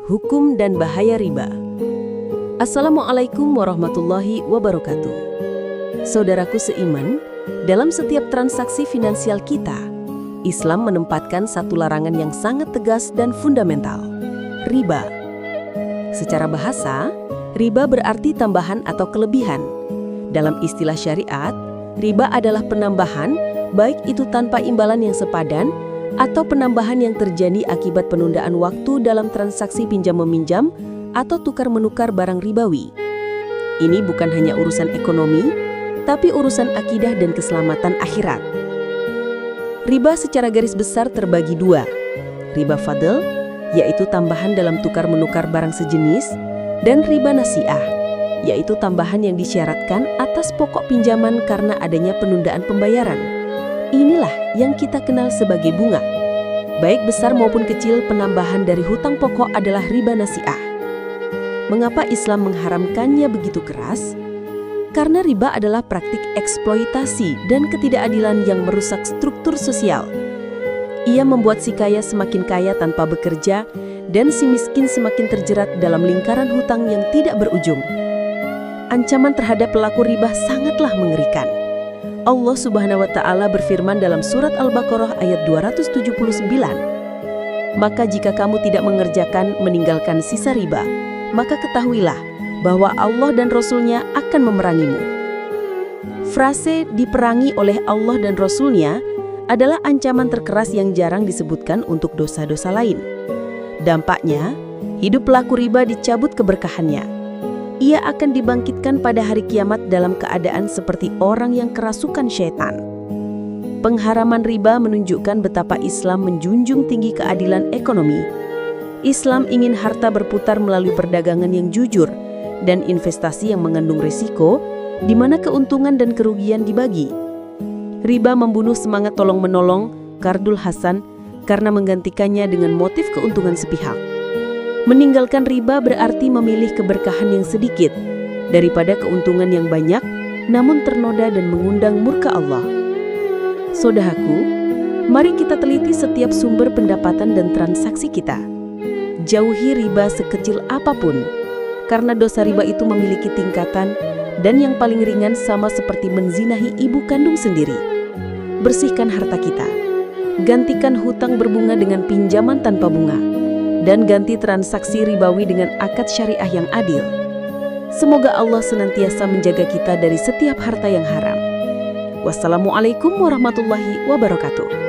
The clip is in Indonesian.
Hukum dan bahaya riba. Assalamualaikum warahmatullahi wabarakatuh. Saudaraku seiman, dalam setiap transaksi finansial kita, Islam menempatkan satu larangan yang sangat tegas dan fundamental, riba. Secara bahasa, riba berarti tambahan atau kelebihan. Dalam istilah syariat, riba adalah penambahan, baik itu tanpa imbalan yang sepadan, atau penambahan yang terjadi akibat penundaan waktu dalam transaksi pinjam-meminjam atau tukar-menukar barang ribawi. Ini bukan hanya urusan ekonomi, tapi urusan akidah dan keselamatan akhirat. Riba secara garis besar terbagi dua. Riba fadl, yaitu tambahan dalam tukar-menukar barang sejenis, dan riba nasi'ah, yaitu tambahan yang disyaratkan atas pokok pinjaman karena adanya penundaan pembayaran. Inilah yang kita kenal sebagai bunga. Baik besar maupun kecil, penambahan dari hutang pokok adalah riba nasi'ah. Mengapa Islam mengharamkannya begitu keras? Karena riba adalah praktik eksploitasi dan ketidakadilan yang merusak struktur sosial. Ia membuat si kaya semakin kaya tanpa bekerja dan si miskin semakin terjerat dalam lingkaran hutang yang tidak berujung. Ancaman terhadap pelaku riba sangatlah mengerikan. Allah Subhanahu wa Ta'ala berfirman dalam surat Al-Baqarah ayat 279, "Maka jika kamu tidak meninggalkan sisa riba, maka ketahuilah bahwa Allah dan Rasul-Nya akan memerangimu." Frase diperangi oleh Allah dan Rasul-Nya adalah ancaman terkeras yang jarang disebutkan untuk dosa-dosa lain. Dampaknya, hidup pelaku riba dicabut keberkahannya. Ia akan dibangkitkan pada hari kiamat dalam keadaan seperti orang yang kerasukan syaitan. Pengharaman riba menunjukkan betapa Islam menjunjung tinggi keadilan ekonomi. Islam ingin harta berputar melalui perdagangan yang jujur dan investasi yang mengandung risiko, di mana keuntungan dan kerugian dibagi. Riba membunuh semangat tolong-menolong, Qardul Hasan, karena menggantikannya dengan motif keuntungan sepihak. Meninggalkan riba berarti memilih keberkahan yang sedikit daripada keuntungan yang banyak, namun ternoda dan mengundang murka Allah. Saudaraku, mari kita teliti setiap sumber pendapatan dan transaksi kita. Jauhi riba sekecil apapun, karena dosa riba itu memiliki tingkatan, dan yang paling ringan sama seperti menzinahi ibu kandung sendiri. Bersihkan harta kita, gantikan hutang berbunga dengan pinjaman tanpa bunga, dan ganti transaksi ribawi dengan akad syariah yang adil. Semoga Allah senantiasa menjaga kita dari setiap harta yang haram. Wassalamualaikum warahmatullahi wabarakatuh.